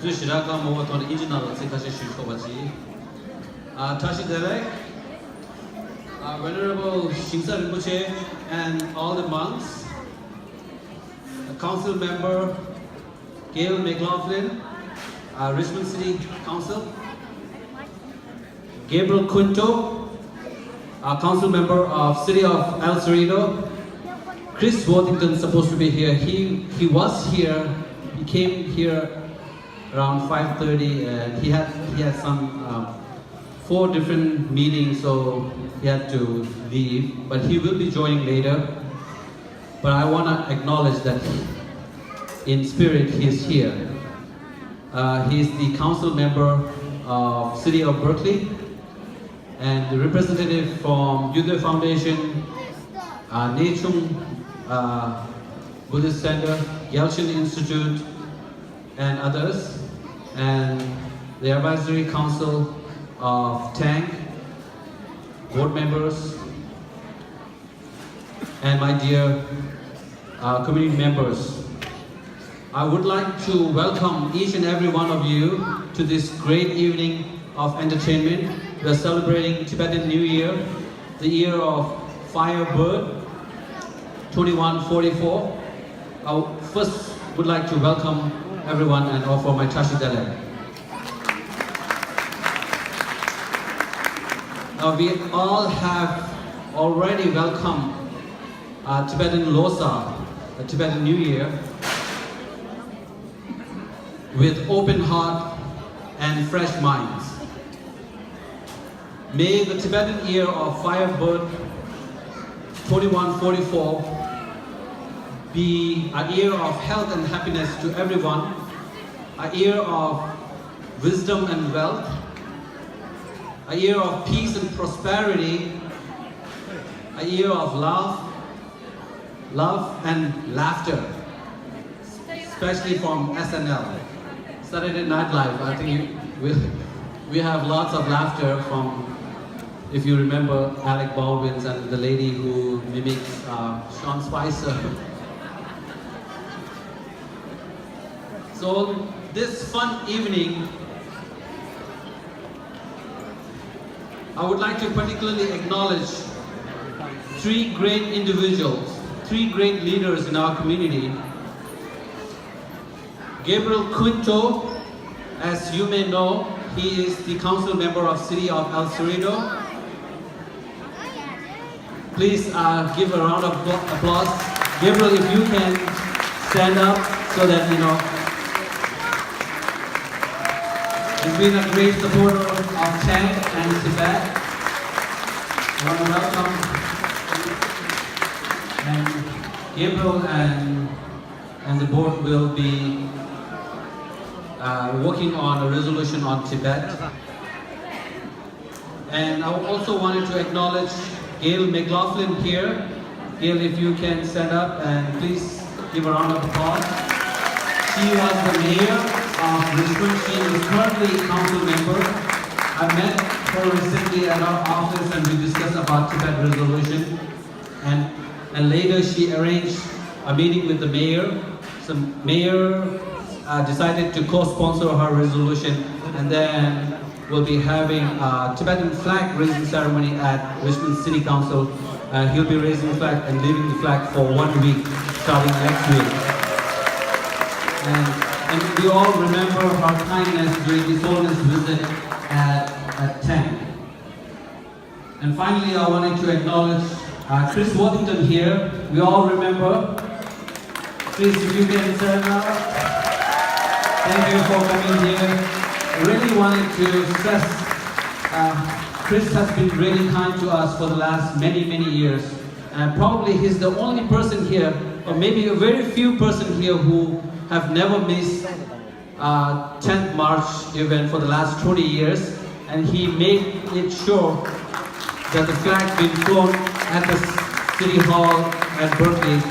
Tu shiraka mo ton injinal se kashi shuko bachi. Tashi Delek, Venerable Shinsa Rinpoche and all the monks, Council Member Gail McLaughlin, Richmond City Council, Gabriel Quinto, Council Member of City of El Cerrito. Chris Worthington is supposed to be here. He was here. He came here around 5:30, and he had some 4 different meetings, so he had to leave. But he will be joining later. But I want to acknowledge that in spirit he is here. He is the council member of City of Berkeley and the representative from Yudhe Foundation, Nechung Buddhist Center, Yelchin Institute, and others, and the advisory council of TANG, board members, and my dear community members. I would like to welcome each and every one of you to this great evening of entertainment. We are celebrating Tibetan New Year, the year of Firebird 2144. I first would like to welcome everyone and offer my Tashi Delek. Now we all have already welcomed Tibetan Losar, the Tibetan New Year, with open heart and fresh minds. May the Tibetan year of Firebird 2144 be a year of health and happiness to everyone, a year of wisdom and wealth, a year of peace and prosperity, a year of love and laughter, especially from SNL, Saturday Night Live. I think we have lots of laughter from, if you remember, Alec Baldwin and the lady who mimics Sean Spicer. So this fun evening, I would like to particularly acknowledge 3 great individuals, 3 great leaders in our community. Gabriel Quinto, as you may know, he is the council member of City of El Cerrito. Please give a round of applause. Gabriel, if you can stand up so that you know. He's been a great supporter of TANG and Tibet. I want to welcome and Gabriel and the board will be working on a resolution on Tibet. And I also wanted to acknowledge Gail McLaughlin here. Gail, if you can stand up and please give a round of applause. She was the mayor of Richmond. She is currently council member. I met her recently at our office and we discussed about Tibet resolution. And later she arranged a meeting with the mayor. So mayor decided to co-sponsor her resolution, and then we'll be having a Tibetan flag raising ceremony at Richmond City Council. He'll be raising the flag and leaving the flag for 1 week, starting next week. And we all remember her kindness during the Holiness visit at TANG. And finally, I wanted to acknowledge Chris Worthington here. We all remember. Chris, if you can stand up. Thank you for coming here. I really wanted to stress, Chris has been really kind to us for the last many years. And probably he's the only person here, or maybe a very few person here who have never missed 10th March event for the last 20 years. And he made it sure that the flag be flown at the City Hall at Berkeley.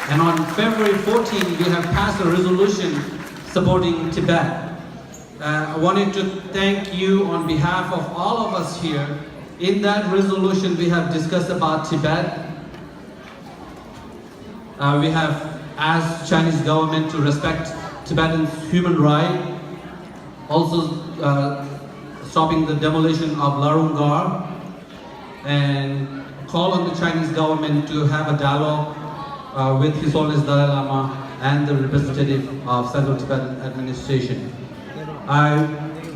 And on February 14, we have passed a resolution supporting Tibet. I wanted to thank you on behalf of all of us here. In that resolution, we have discussed about Tibet. We have asked Chinese government to respect Tibetan human rights also stopping the demolition of Larungar, and call on the Chinese government to have a dialogue with His Holiness Dalai Lama and the representative of Central Tibetan Administration. I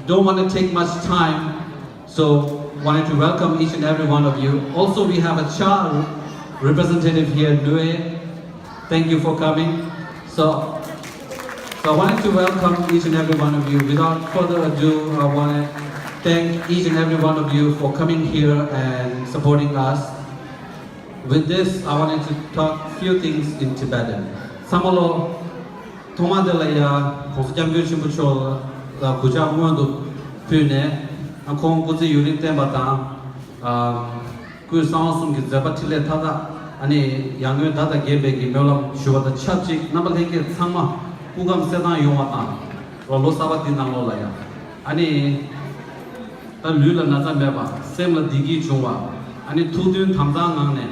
don't want to take much time, so wanted to welcome each and every one of you. Also, we have a Cha representative here, Nue. Thank you for coming. So I wanted to welcome each and every one of you. Without further ado, I want to thank each and every one of you for coming here and supporting us. With this, I wanted to talk a few things in Tibetan. Samalo Tomadelaya, Kofjambu Chimbucho, Kuja Mundo Pune, and Kong Kuzi Yurin Tembata, Kusansum Zabatile Tada, and Yangu Data Gebeki, Mela Shua the Chachik, Nabaleke Sama, Pugam Sedan Yomata, or Losabatina Lolaya. Ani Lula Nazameba, Semla Digi Chua, and it Tudun Tamdangane,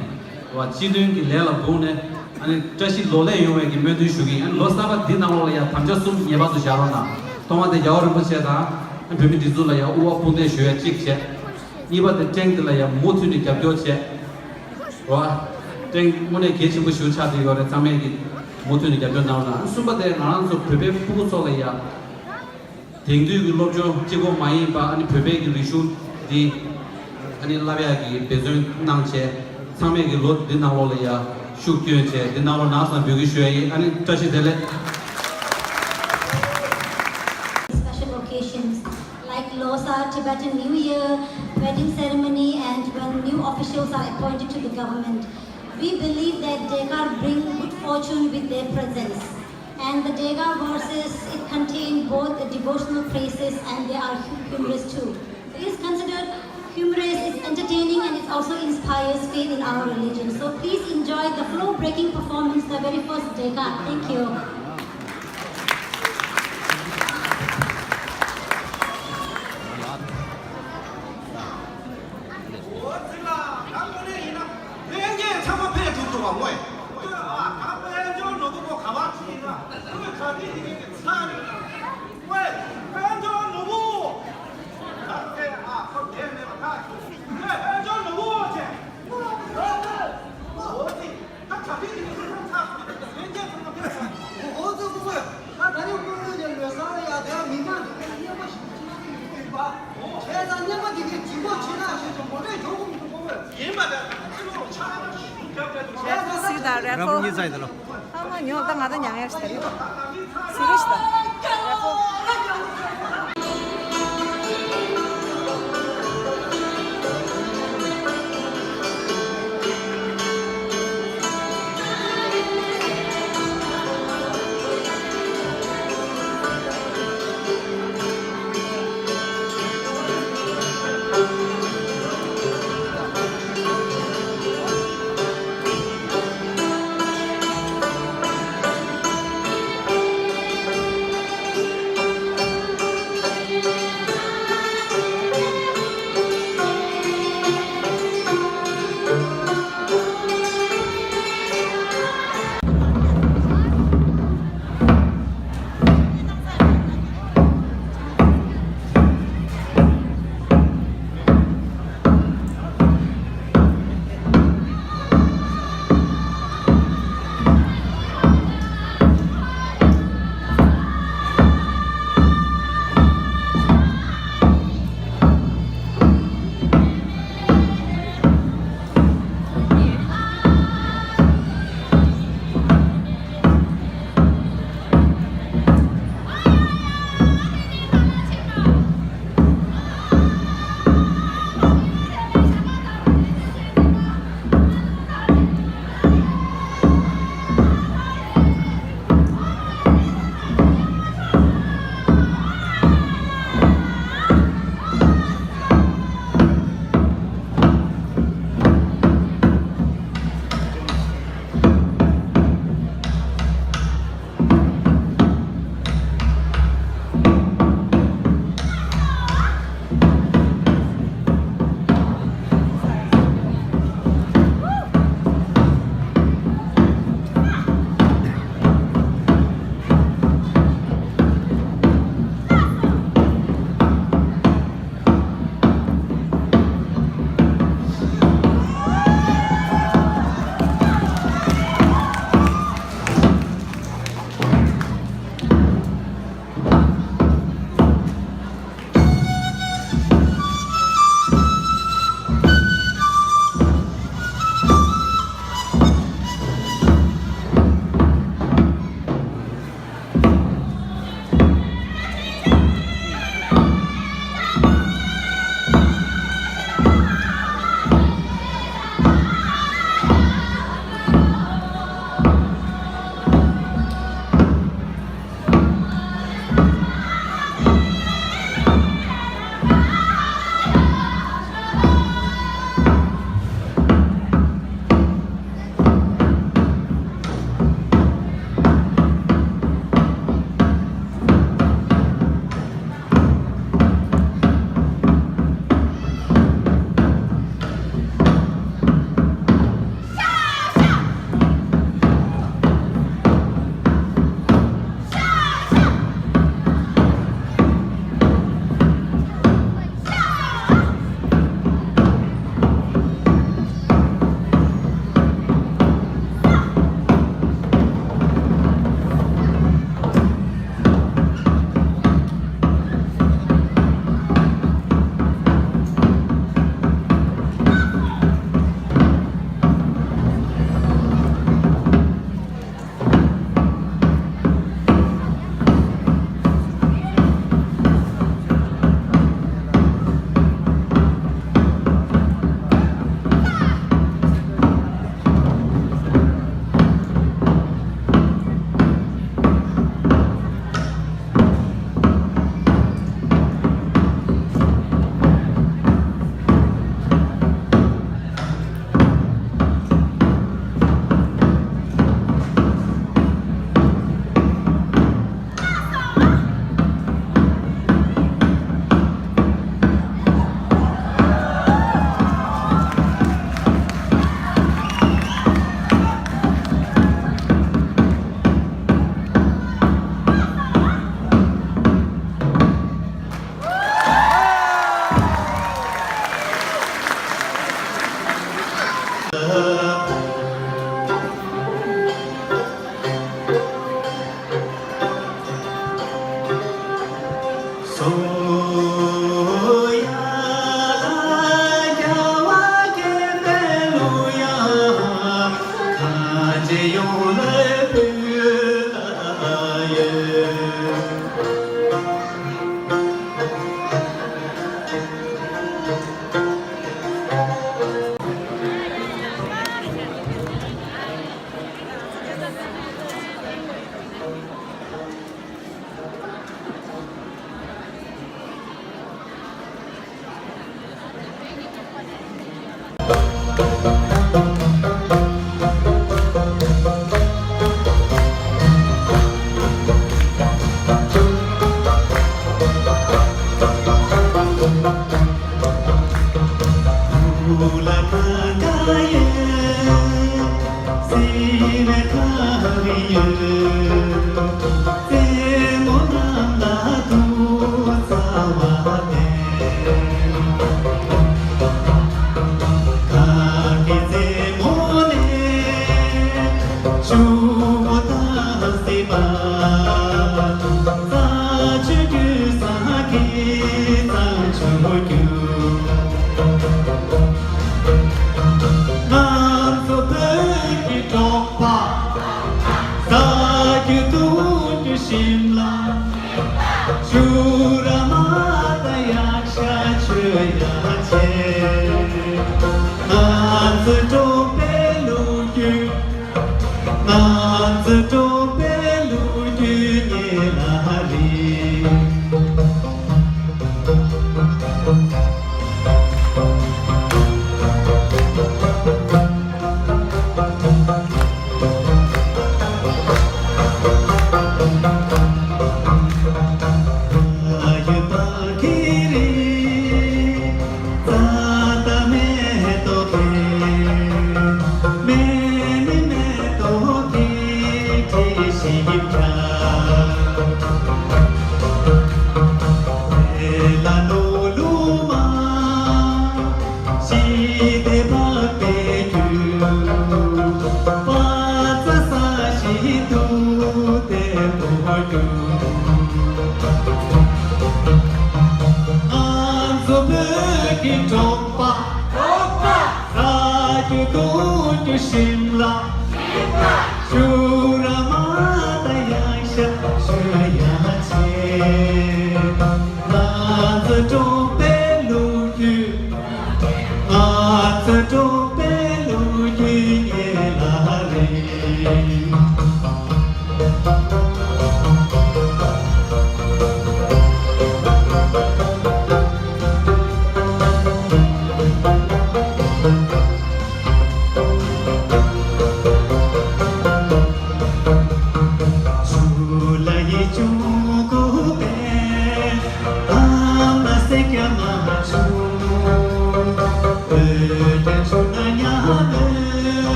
or Chidun Lela Bone, and Tashi Lole Yomek, Medu Shugi, and Losaba Dinaloya, Tamjasum Yabatu Sharona, Toma de Yaurabuseta, and Pimidizula, Ua Punde Shua Chikche, Eva the Tanglaya, Mutuni Capioche, or Tank Mone Kitchen Bushuchati or Tamaki, Mutuni Capiona, Super de Nanzo Pepe Pusolaya. Tingdu Lojo, Tigo Maiba, and Pebegi Rishu, the Anilaviaki, Bezun Nanche, Samegi Lot, Dinavolia, Shukyuche, Dinavo Nasa Bugishui, and Tashidele. Special occasions like Losar, Tibetan New Year, wedding ceremony, and when new officials are appointed to the government. We believe that Dekar bring good fortune with their presence. And the Dega verses, it contain both the devotional praises and they are humorous too. It is considered humorous, it's entertaining, and it also inspires faith in our religion. So please enjoy the flow-breaking performance, the very first Dega. Thank you.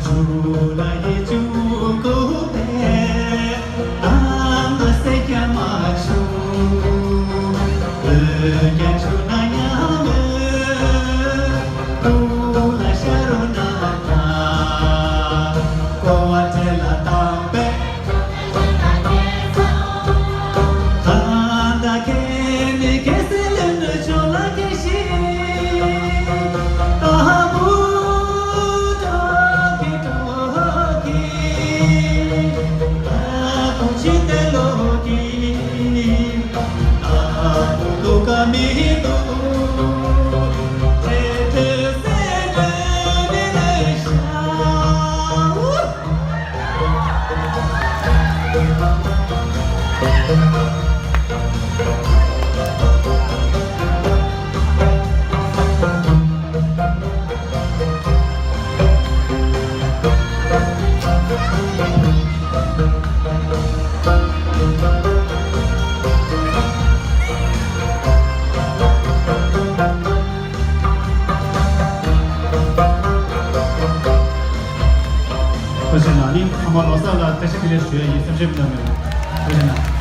Chula ye chu ko Rojana, ini Muhammad Wasala, teşekkür ediyor. Teşekkür ederim. Rojana.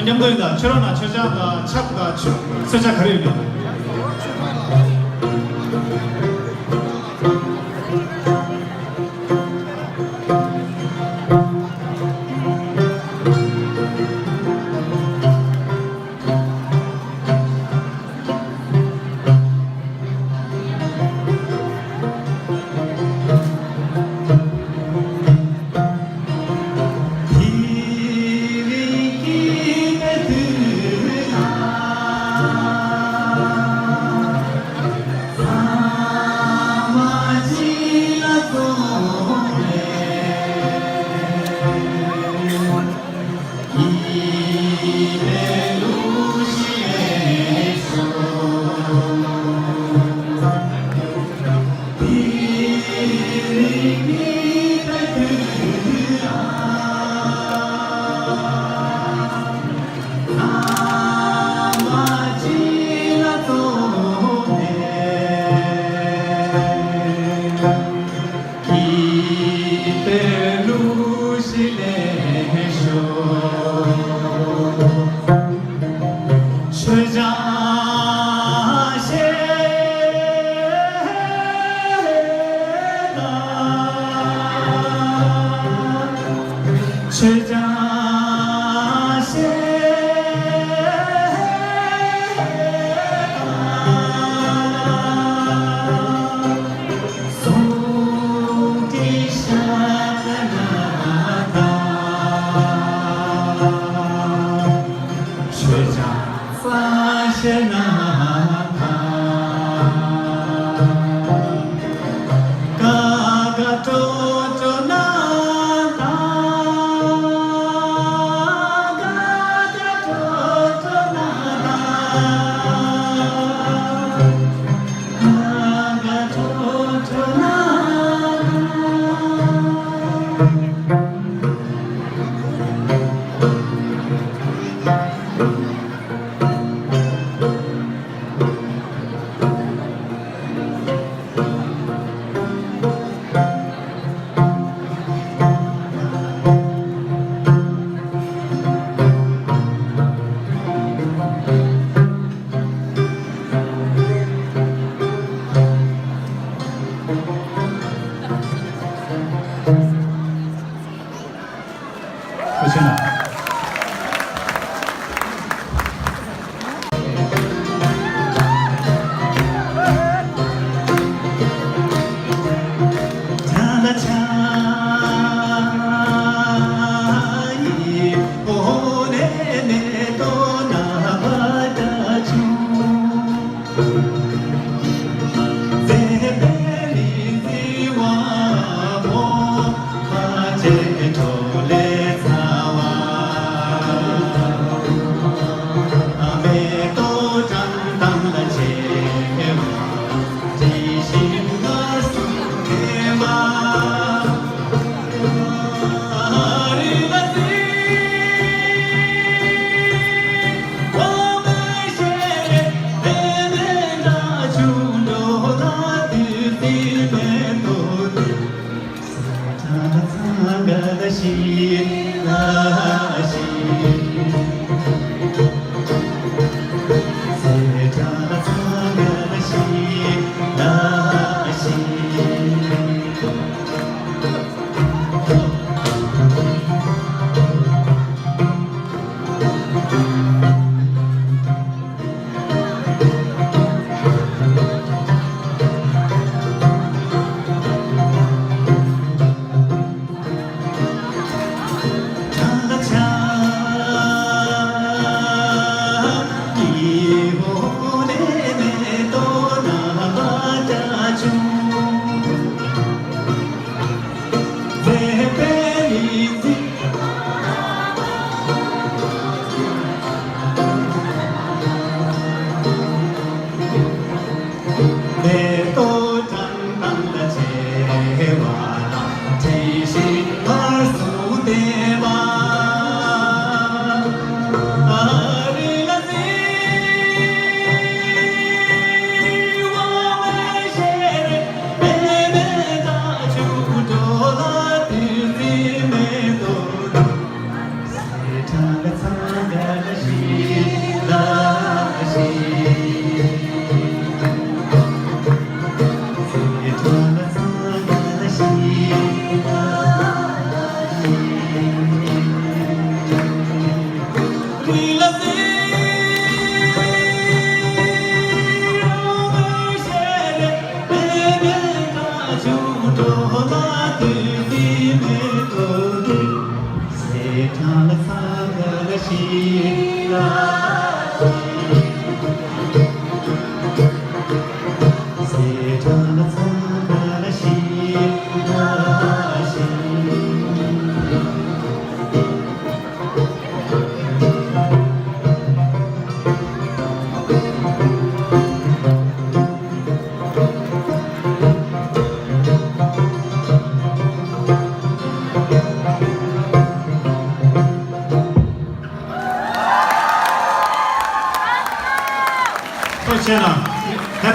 원정도입니다. 철원아, 처자가 차가 서자 가려입니다.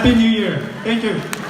Happy New Year. Thank you.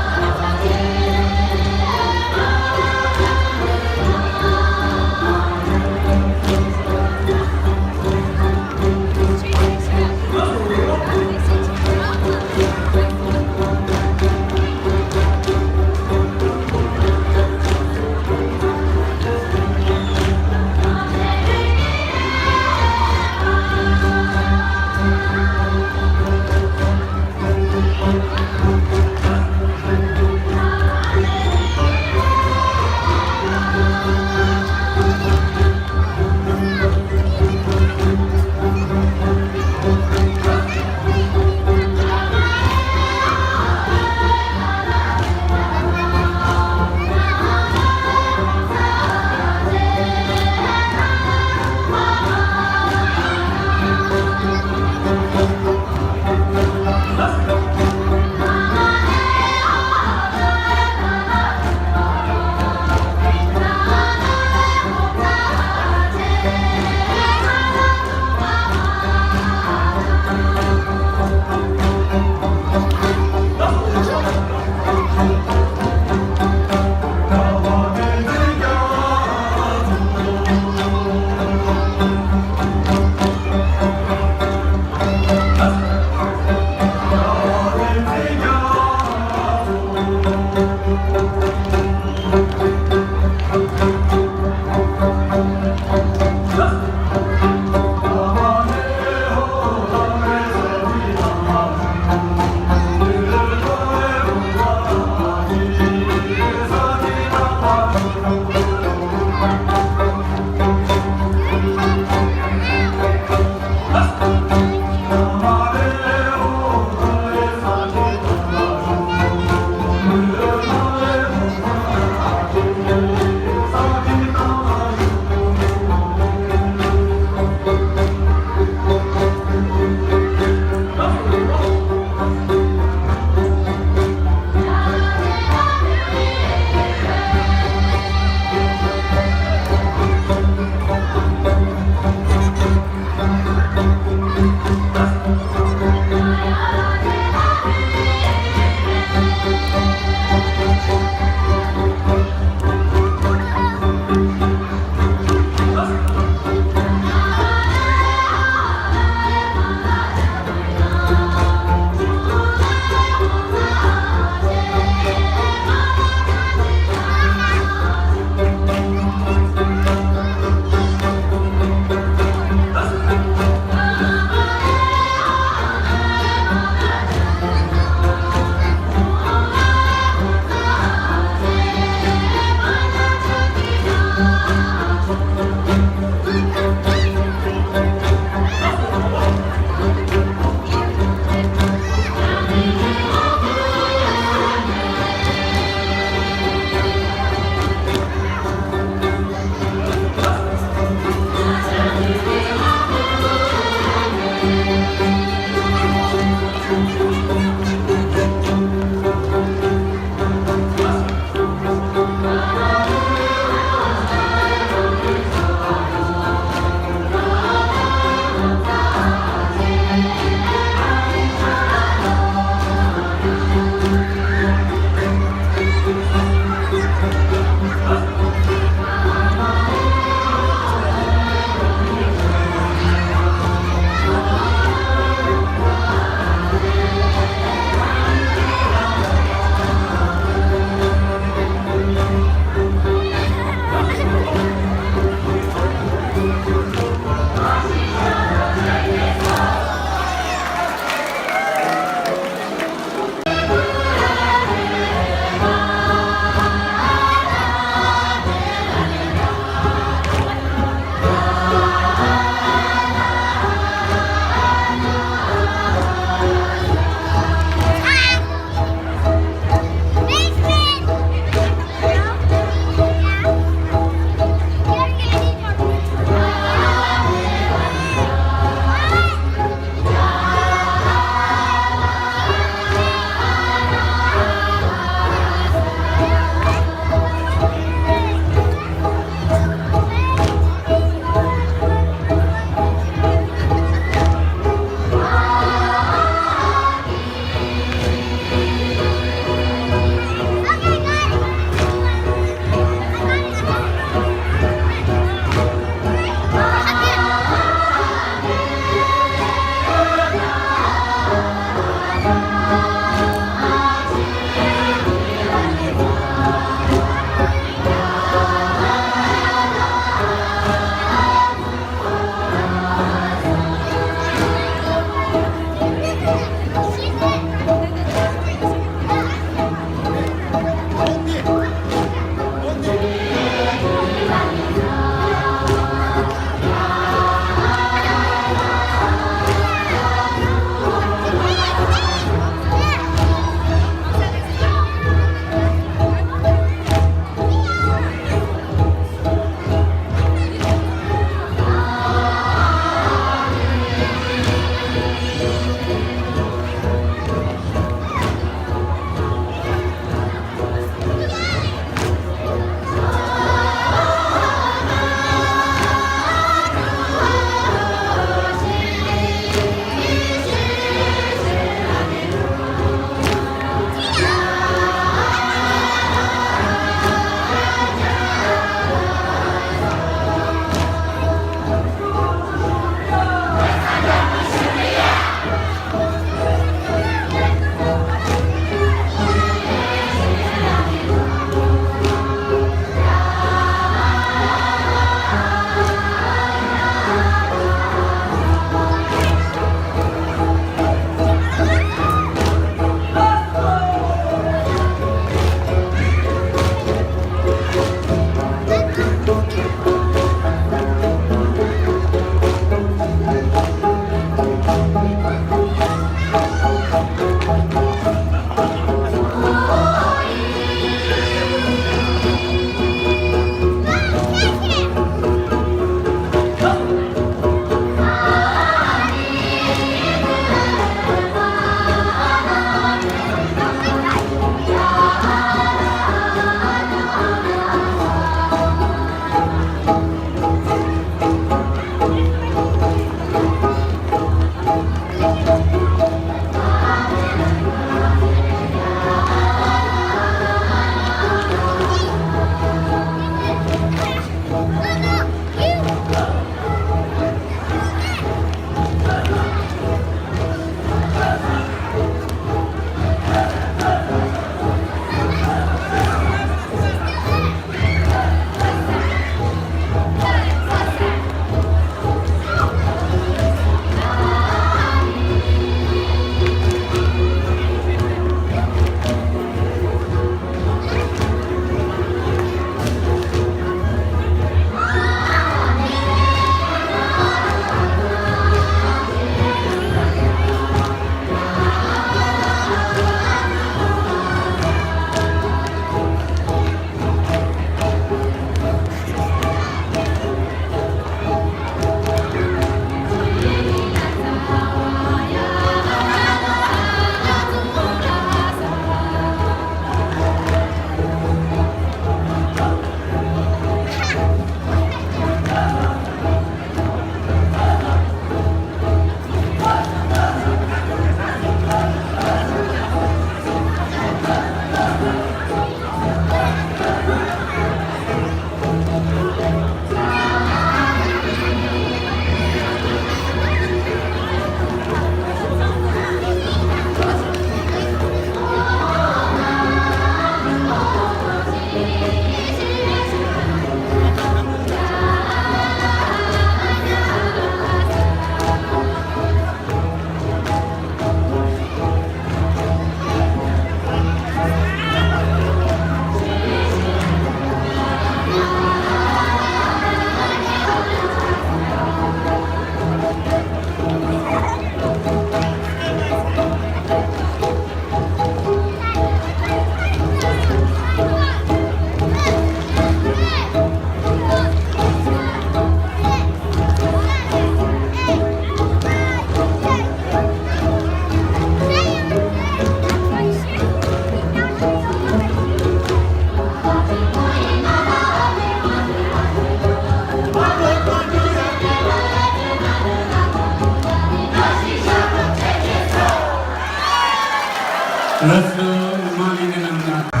Rasul Malin